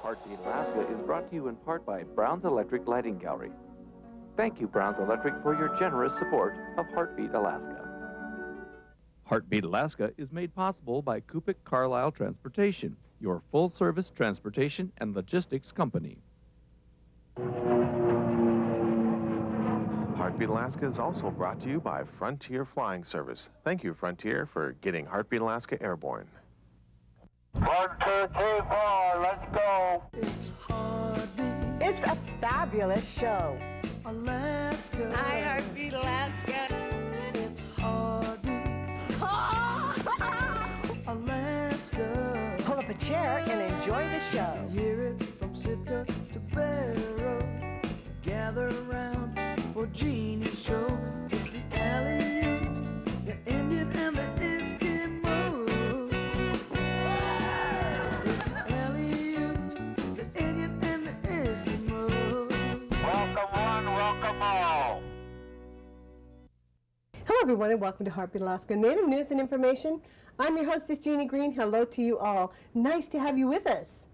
Heartbeat Alaska is brought to you in part by Brown's Electric Lighting Gallery. Thank you, Brown's Electric, for your generous support of Heartbeat Alaska. Heartbeat Alaska is made possible by Kupik Carlisle Transportation, your full-service transportation and logistics company. Heartbeat Alaska is also brought to you by Frontier Flying Service. Thank you, Frontier, for getting Heartbeat Alaska airborne. 1, 2, 3, 4, let's go. It's Heartbeat. It's a fabulous show. Alaska. Hi, Heartbeat Alaska. It's Heartbeat. Alaska. Pull up a chair and enjoy the show. Hear it from Sitka to Barrow. Gather around for Jeannie's show. It's the Alliute, the Indian, and the Eskimo. It's the Alliute, the Indian, and the Eskimo. Welcome one, welcome all. Hello everyone and welcome to Heartbeat Alaska Native News and Information. I'm your hostess Jeannie Green. Hello to you all. Nice to have you with us.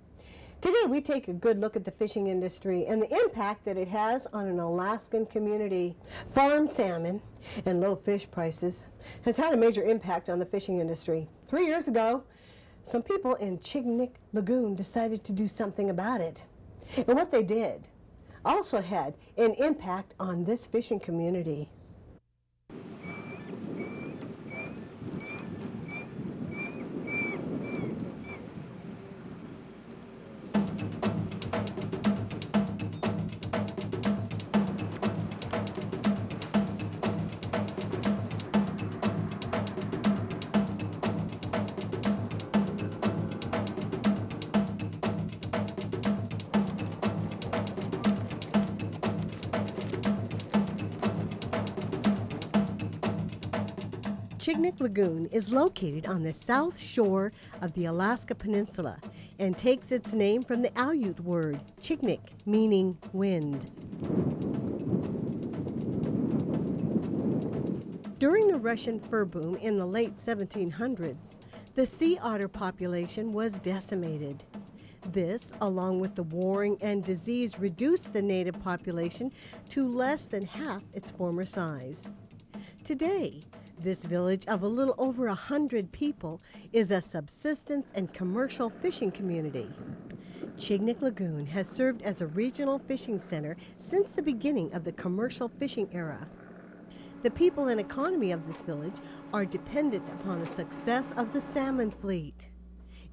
Today we take a good look at the fishing industry and the impact that it has on an Alaskan community. Farm salmon and low fish prices has had a major impact on the fishing industry. 3 years ago, some people in Chignik Lagoon decided to do something about it. And what they did also had an impact on this fishing community. Chignik Lagoon is located on the south shore of the Alaska Peninsula and takes its name from the Aleut word, Chignik, meaning wind. During the Russian fur boom in the late 1700s, the sea otter population was decimated. This, along with the warring and disease, reduced the native population to less than half its former size. Today, this village of a little over 100 people is a subsistence and commercial fishing community. Chignik Lagoon has served as a regional fishing center since the beginning of the commercial fishing era. The people and economy of this village are dependent upon the success of the salmon fleet.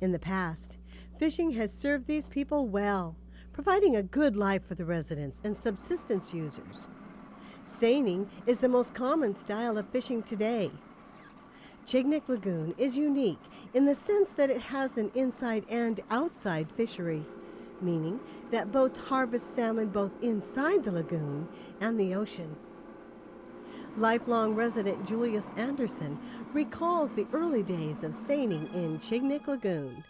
In the past, fishing has served these people well, providing a good life for the residents and subsistence users. Seining is the most common style of fishing today. Chignik Lagoon is unique in the sense that it has an inside and outside fishery, meaning that boats harvest salmon both inside the lagoon and the ocean. Lifelong resident Julius Andersen recalls the early days of seining in Chignik Lagoon.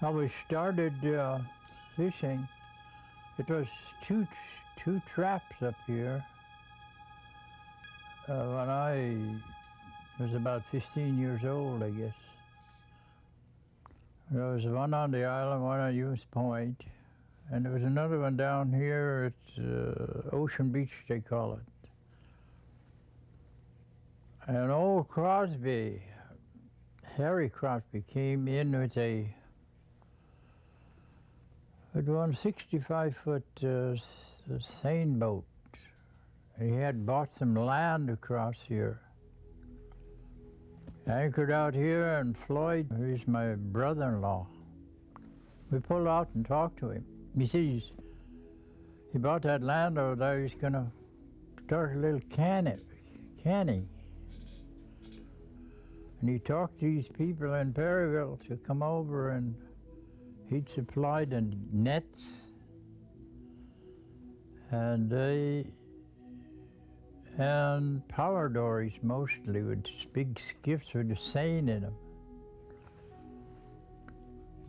When we started fishing, it was two traps up here. When I was about 15 years old, I guess. There was one on the island, one on Hughes Point, and there was another one down here at Ocean Beach, they call it. And old Crosby, Harry Crosby, came in with one 65-foot seine boat. He had bought some land across here. Anchored out here, and Floyd, who's my brother-in-law, we pulled out and talked to him. He says he bought that land over there, he's gonna start a little canning. And he talked to these people in Perryville to come over, and he'd supply the nets, and power dories mostly, with big skiffs with a seine in them.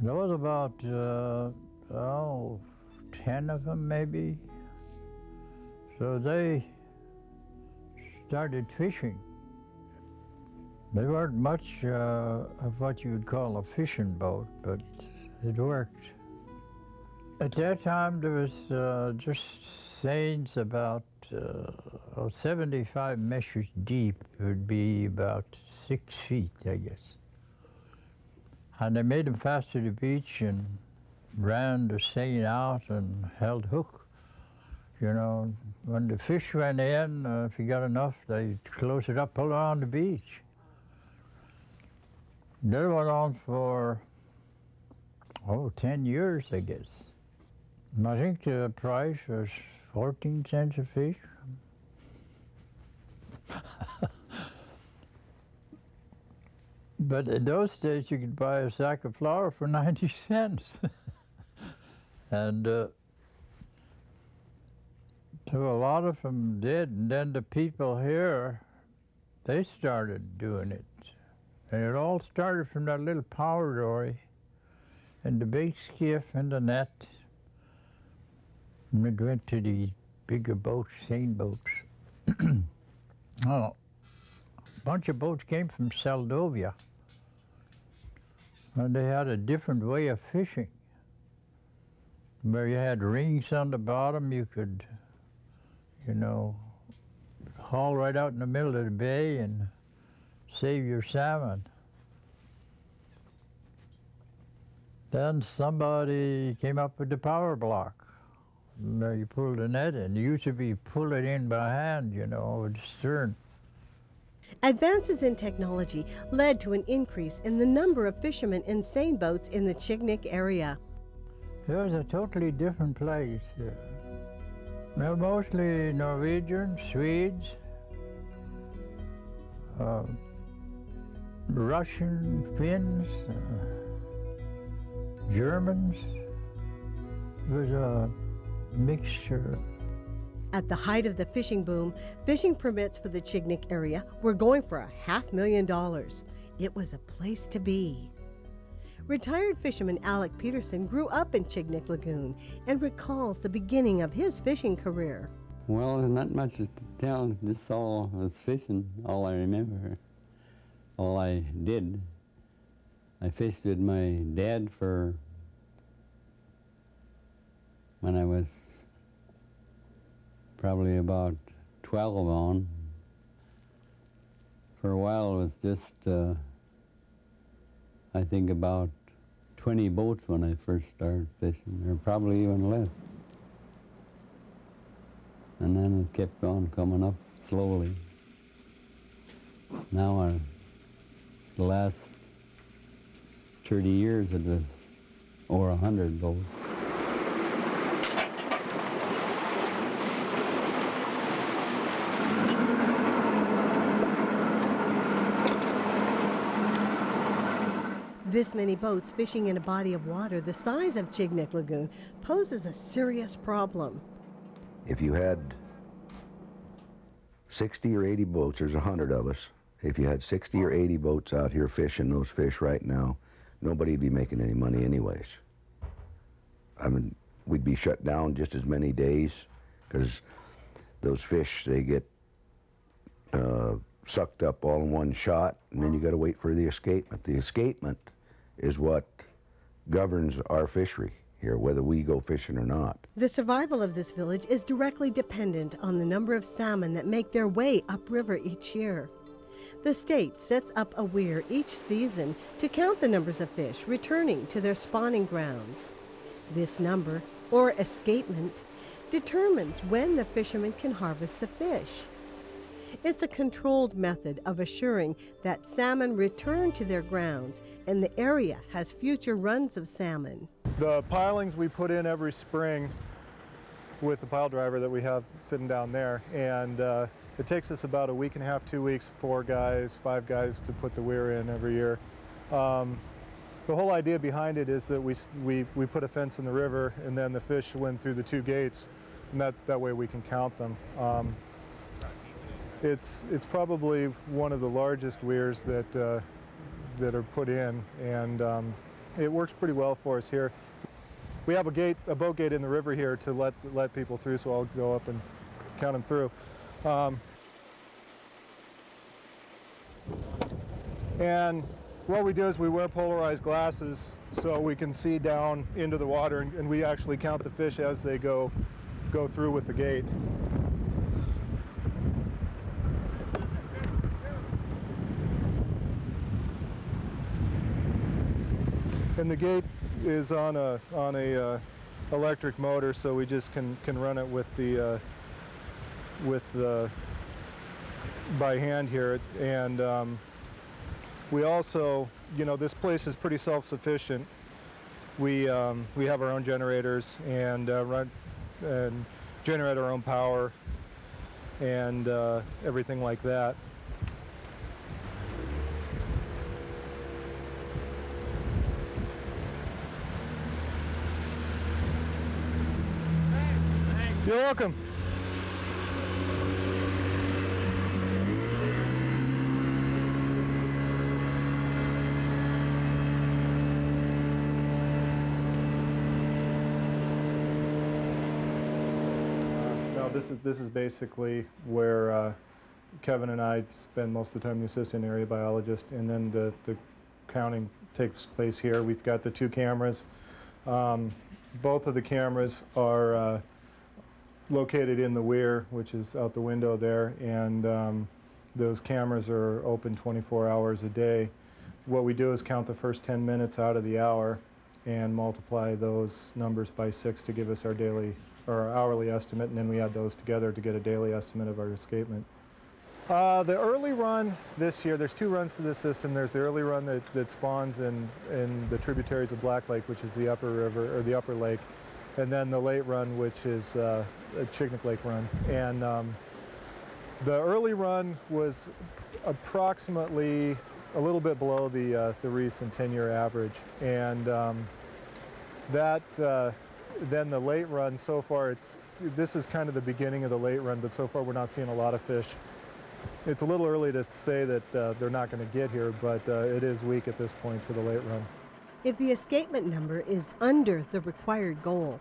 There was about 10 of them maybe. So they started fishing. They weren't much of what you would call a fishing boat, but it worked. At that time, there was just seines about 75 measures deep. It would be about 6 feet, I guess. And they made them fast to the beach and ran the seine out and held hook. You know, when the fish went in, if you got enough, they'd close it up, pull it on the beach. That went on for, 10 years, I guess. I think the price was 14 cents a fish. But in those days, you could buy a sack of flour for 90 cents. And so a lot of them did, and then the people here, they started doing it. And it all started from that little power dory and the big skiff and the net. And it went to these bigger boats, seine boats. A bunch of boats came from Seldovia. And they had a different way of fishing. Where you had rings on the bottom, you could, haul right out in the middle of the bay and save your salmon. Then somebody came up with the power block. Where you pull the net in. It used to be pull it in by hand, with the stern. Advances in technology led to an increase in the number of fishermen in seine boats in the Chignik area. It was a totally different place. Well, mostly Norwegians, Swedes, Russian, Finns, Germans. It was a mixture. At the height of the fishing boom, fishing permits for the Chignik area were going for $500,000. It was a place to be. Retired fisherman Alec Pedersen grew up in Chignik Lagoon and recalls the beginning of his fishing career. Well, there's not much to tell, just all was fishing, all I remember. All I did. I fished with my dad for when I was probably about 12 on. For a while it was just, I think about 20 boats when I first started fishing, or probably even less. And then it kept on coming up slowly. Now, the last 30 years it was over 100 boats. This many boats fishing in a body of water the size of Chignik Lagoon poses a serious problem. If you had 60 or 80 boats, there's 100 of us. If you had 60 or 80 boats out here fishing those fish right now, nobody'd be making any money anyways. I mean, we'd be shut down just as many days because those fish, they get sucked up all in one shot, and then you got to wait for the escapement. The escapement is what governs our fishery here, whether we go fishing or not. The survival of this village is directly dependent on the number of salmon that make their way upriver each year. The state sets up a weir each season to count the numbers of fish returning to their spawning grounds. This number, or escapement, determines when the fishermen can harvest the fish. It's a controlled method of assuring that salmon return to their grounds and the area has future runs of salmon. The pilings we put in every spring with the pile driver that we have sitting down there, and it takes us about a week and a half, 2 weeks, 4 guys, 5 guys to put the weir in every year. The whole idea behind it is that we put a fence in the river and then the fish went through the 2 gates, and that way we can count them. It's probably one of the largest weirs that are put in, and it works pretty well for us here. We have a boat gate in the river here to let people through, so I'll go up and count them through. And What we do is we wear polarized glasses so we can see down into the water, and we actually count the fish as they go through with the gate. And the gate is on a electric motor, so we just can run it with the by hand here. And we also, this place is pretty self-sufficient. We have our own generators and generate our own power and everything like that. You're welcome. Now this is basically where Kevin and I spend most of the time, the assistant area biologist, and then the counting takes place here. We've got the 2 cameras. Both of the cameras are located in the weir, which is out the window there, and those cameras are open 24 hours a day. What we do is count the first 10 minutes out of the hour and multiply those numbers by 6 to give us our daily or our hourly estimate, and then we add those together to get a daily estimate of our escapement. The early run this year, there's 2 runs to this system. There's the early run that spawns in the tributaries of Black Lake, which is the upper river or the upper lake, and then the late run, which is a Chignik Lake run. And the early run was approximately a little bit below the recent 10-year average, and then the late run, so far this is kind of the beginning of the late run, but so far we're not seeing a lot of fish. It's a little early to say that they're not going to get here, but it is weak at this point for the late run. If the escapement number is under the required goal,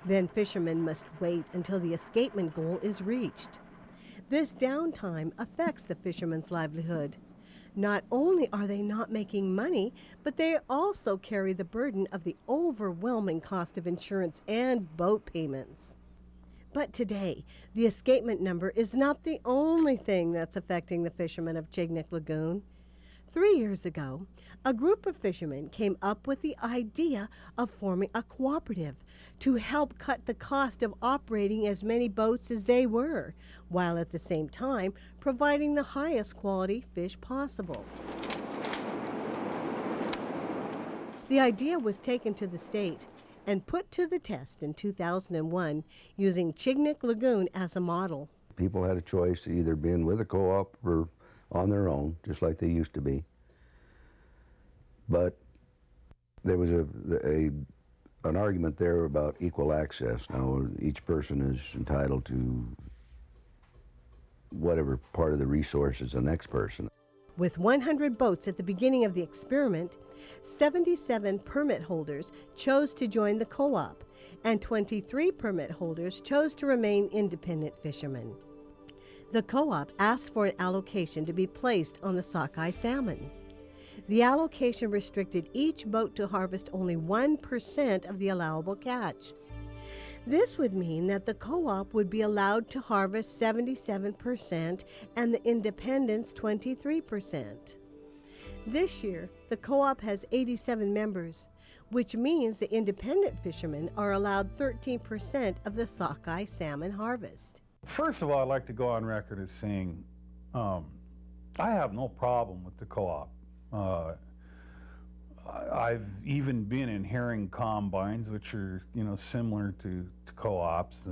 then fishermen must wait until the escapement goal is reached. This downtime affects the fishermen's livelihood. Not only are they not making money, but they also carry the burden of the overwhelming cost of insurance and boat payments. But today, the escapement number is not the only thing that's affecting the fishermen of Chignik Lagoon. 3 years ago, a group of fishermen came up with the idea of forming a cooperative to help cut the cost of operating as many boats as they were, while at the same time providing the highest quality fish possible. The idea was taken to the state and put to the test in 2001 using Chignik Lagoon as a model. People had a choice of either being with a co-op or on their own, just like they used to be. But there was an argument there about equal access. Now, each person is entitled to whatever part of the resource is the next person. With 100 boats at the beginning of the experiment, 77 permit holders chose to join the co-op, and 23 permit holders chose to remain independent fishermen. The co-op asked for an allocation to be placed on the sockeye salmon. The allocation restricted each boat to harvest only 1% of the allowable catch. This would mean that the co-op would be allowed to harvest 77% and the independents 23%. This year, the co-op has 87 members, which means the independent fishermen are allowed 13% of the sockeye salmon harvest. First of all, I'd like to go on record as saying I have no problem with the co-op. I've even been in herring combines, which are, similar to co-ops.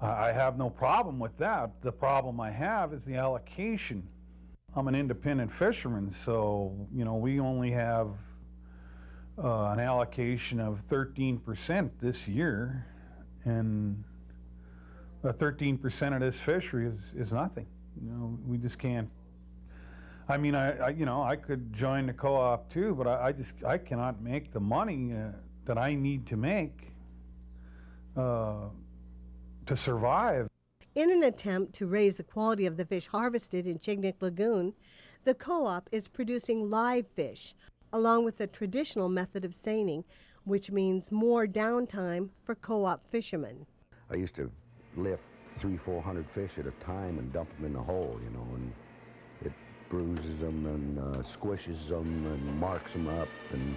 I have no problem with that. The problem I have is the allocation. I'm an independent fisherman, so, we only have an allocation of 13% this year, and 13% of this fishery is nothing. We just can't. I mean, I could join the co-op too, but I cannot make the money that I need to make to survive. In an attempt to raise the quality of the fish harvested in Chignik Lagoon, The co-op is producing live fish, along with the traditional method of seining, which means more downtime for co-op fishermen. I used to lift 300-400 fish at a time and dump them in the hole, you know, and it bruises them and squishes them and marks them up and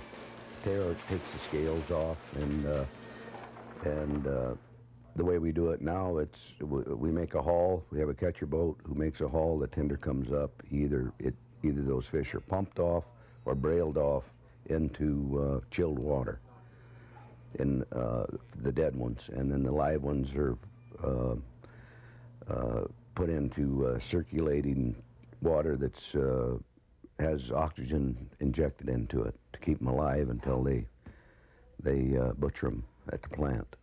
takes the scales off. And the way we do it now, we make a haul. We have a catcher boat who makes a haul. The tender comes up. Either those fish are pumped off or brailed off into chilled water, and the dead ones, and then the live ones are put into circulating water that's has oxygen injected into it to keep them alive until they butcher them at the plant.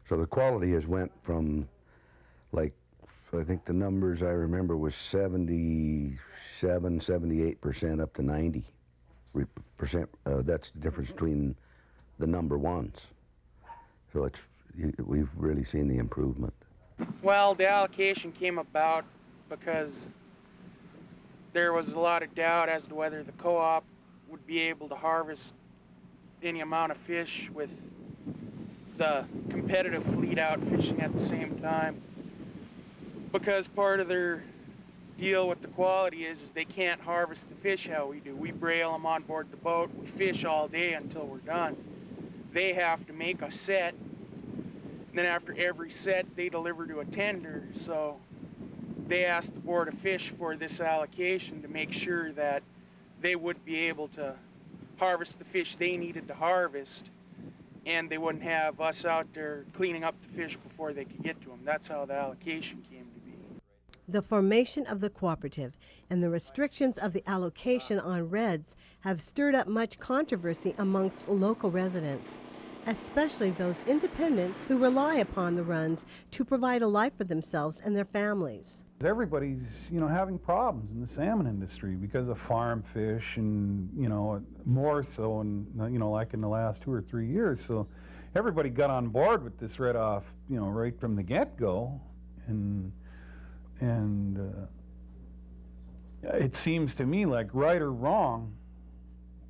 So the quality has went from, like, I think the numbers I remember was 78% up to 90%. That's the difference between the number ones. So we've really seen the improvement. Well, the allocation came about because there was a lot of doubt as to whether the co-op would be able to harvest any amount of fish with the competitive fleet out fishing at the same time. Because part of their deal with the quality is they can't harvest the fish how we do. We brail them on board the boat, we fish all day until we're done. They have to make a set, and then after every set they deliver to a tender. So they asked the Board of Fish for this allocation to make sure that they would be able to harvest the fish they needed to harvest, and they wouldn't have us out there cleaning up the fish before they could get to them. That's how the allocation came to be. The formation of the cooperative and the restrictions of the allocation on reds have stirred up much controversy amongst local residents, especially those independents who rely upon the runs to provide a life for themselves and their families. Everybody's, having problems in the salmon industry because of farm fish and, more so in, like in the last 2 or 3 years. So everybody got on board with this right off, right from the get-go. And it seems to me like, right or wrong,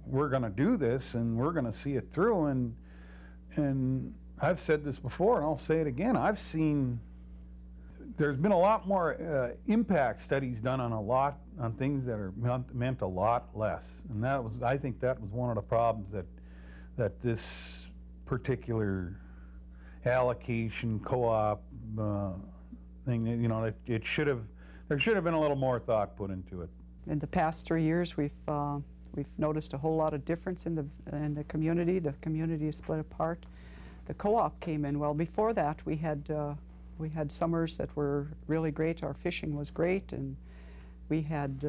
we're going to do this and we're going to see it through. And I've said this before and I'll say it again. There's been a lot more impact studies done on things that are meant a lot less, and I think that was one of the problems that this particular allocation co-op thing. There should have been a little more thought put into it. In the past 3 years, we've noticed a whole lot of difference in the community. The community is split apart. The co-op came in. Well, before that, we had summers that were really great. Our fishing was great, and we had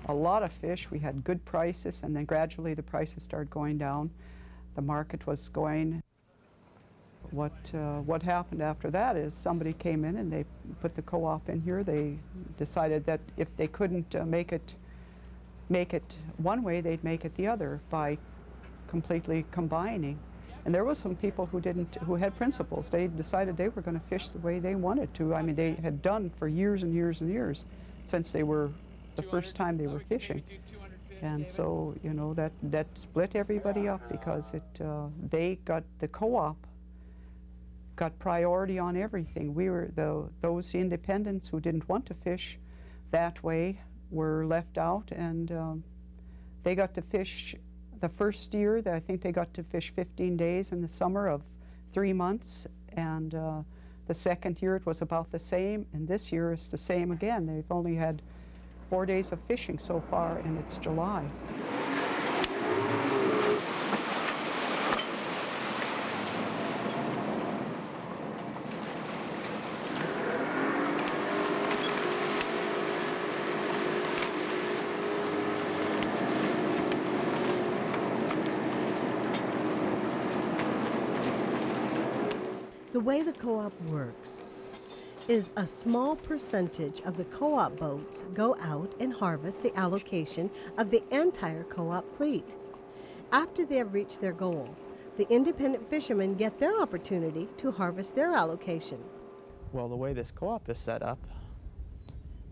a lot of fish. We had good prices, and then gradually the prices started going down. The market was going. What happened after that is somebody came in and they put the co-op in here. They decided that if they couldn't make it one way, they'd make it the other by completely combining. And there were some people who had principles. They decided they were going to fish the way they wanted to. I mean, they had done for years and years and years since they were the first time they were fishing. And so, that split everybody up because the co-op got priority on everything. Those independents who didn't want to fish that way were left out, and they got to fish. The first year, I think they got to fish 15 days in the summer of 3 months, and the second year it was about the same, and this year it's the same again. They've only had 4 days of fishing so far, and it's July. The way the co-op works is a small percentage of the co-op boats go out and harvest the allocation of the entire co-op fleet. After they have reached their goal, the independent fishermen get their opportunity to harvest their allocation. Well, the way this co-op is set up,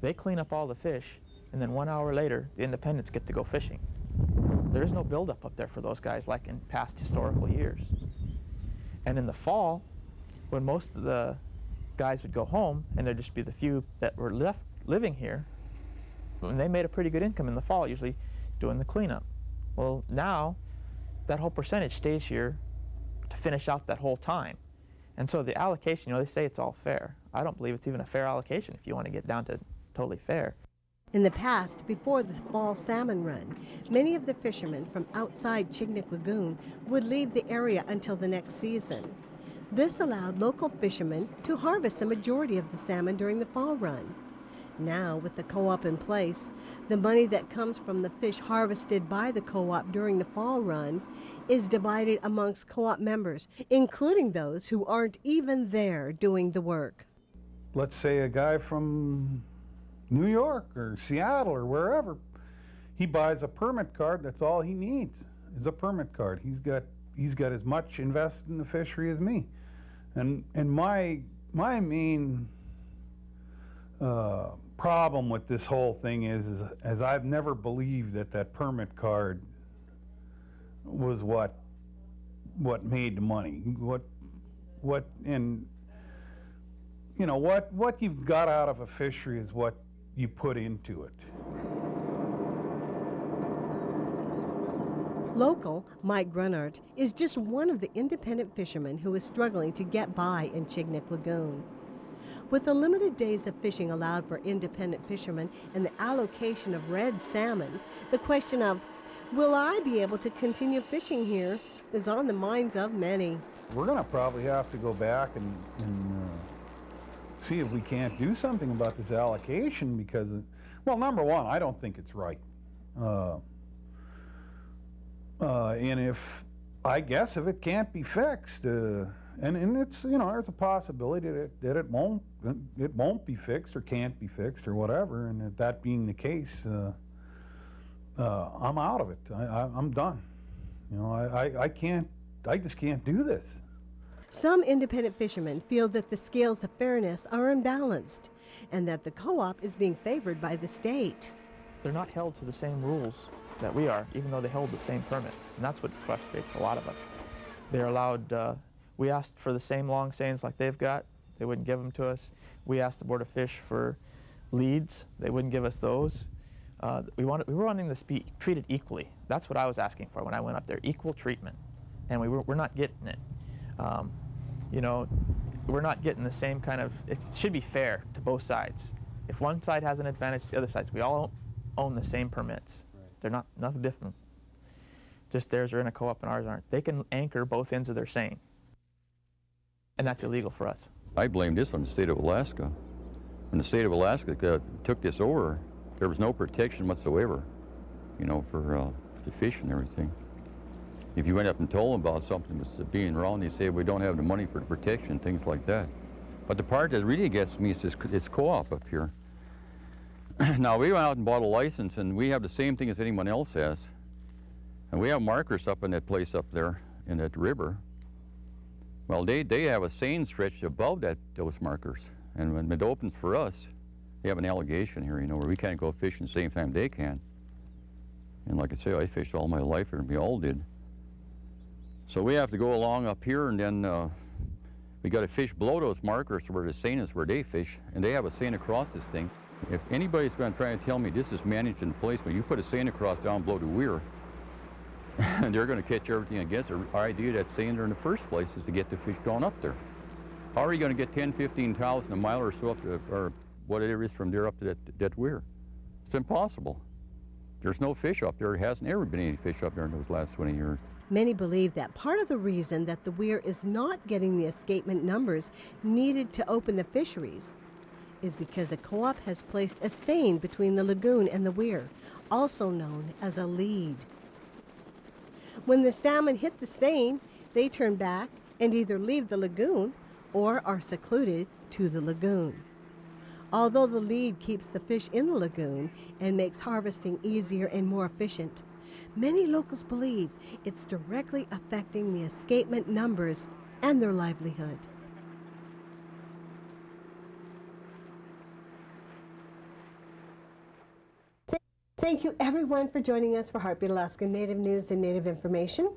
they clean up all the fish and then 1 hour later, the independents get to go fishing. There is no buildup up there for those guys like in past historical years. And in the fall, when most of the guys would go home, and there'd just be the few that were left living here, and they made a pretty good income in the fall, usually doing the cleanup. Well, now, that whole percentage stays here to finish out that whole time. And so the allocation, you know, they say it's all fair. I don't believe it's even a fair allocation if you want to get down to totally fair. In the past, before the fall salmon run, many of the fishermen from outside Chignik Lagoon would leave the area until the next season. This allowed local fishermen to harvest the majority of the salmon during the fall run. Now, with the co-op in place, the money that comes from the fish harvested by the co-op during the fall run is divided amongst co-op members, including those who aren't even there doing the work. Let's say a guy from New York or Seattle or wherever, he buys a permit card. That's all he needs is a permit card. He's got as much invested in the fishery as me, and my main problem with this whole thing is I've never believed that permit card was what made the money. What and you know what you've got out of a fishery is what you put into it. Local Mike Grunert is just one of the independent fishermen who is struggling to get by in Chignik Lagoon. With the limited days of fishing allowed for independent fishermen and the allocation of red salmon, the question of, will I be able to continue fishing here, is on the minds of many. We're going to probably have to go back and see if we can't do something about this allocation because, well, number one, I don't think it's right. And if it can't be fixed, and it's, you know, there's a possibility that it won't be fixed or can't be fixed or whatever, and that being the case, I'm out of it. I'm done. You know, I just can't do this. Some independent fishermen feel that the scales of fairness are unbalanced and that the co-op is being favored by the state. They're not held to the same rules that we are, even though they hold the same permits. And that's what frustrates a lot of us. They're allowed, we asked for the same long seines like they've got. They wouldn't give them to us. We asked the Board of Fish for leads. They wouldn't give us those. We were wanting this to be treated equally. That's what I was asking for when I went up there, equal treatment. And we're not getting it. You know, we're not getting the same kind of, it should be fair to both sides. If one side has an advantage to the other sides, we all own the same permits. Right. They're not different. Just theirs are in a co-op and ours aren't. They can anchor both ends of their seine. And that's illegal for us. I blame this on the state of Alaska. When the state of Alaska took this over, there was no protection whatsoever, you know, for the fish and everything. If you went up and told them about something that's being wrong, they say we don't have the money for the protection, things like that. But the part that really gets me is just it's co-op up here. Now we went out and bought a license, and we have the same thing as anyone else has. And we have markers up in that place up there in that river. Well, they have a seine stretched above those markers, and when it opens for us, they have an allegation here, you know, where we can't go fishing the same time they can. And like I say, I fished all my life, and we all did. So we have to go along up here, and then we got to fish below those markers where the seine is where they fish, and they have a seine across this thing. If anybody's going to try and tell me this is managed in place, when you put a seine across down below the weir, and they're going to catch everything against it. Our idea of that seine there in the first place is to get the fish going up there. How are you going to get 10, 15,000 a mile or so up to, or whatever it is from there up to that weir? It's impossible. There's no fish up there. There hasn't ever been any fish up there in those last 20 years. Many believe that part of the reason that the weir is not getting the escapement numbers needed to open the fisheries is because the co-op has placed a seine between the lagoon and the weir, also known as a lead. When the salmon hit the seine, they turn back and either leave the lagoon or are secluded to the lagoon. Although the lead keeps the fish in the lagoon and makes harvesting easier and more efficient, many locals believe it's directly affecting the escapement numbers and their livelihood. Thank you everyone for joining us for Heartbeat Alaska Native News and Native Information.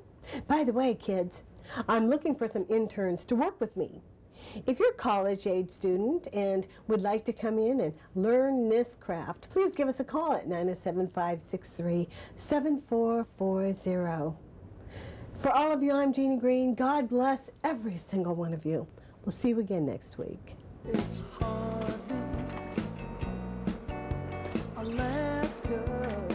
By the way, kids, I'm looking for some interns to work with me. If you're a college-age student and would like to come in and learn this craft, please give us a call at 907-563-7440. For all of you, I'm Jeannie Green. God bless every single one of you. We'll see you again next week. It's Heartbeat Alaska.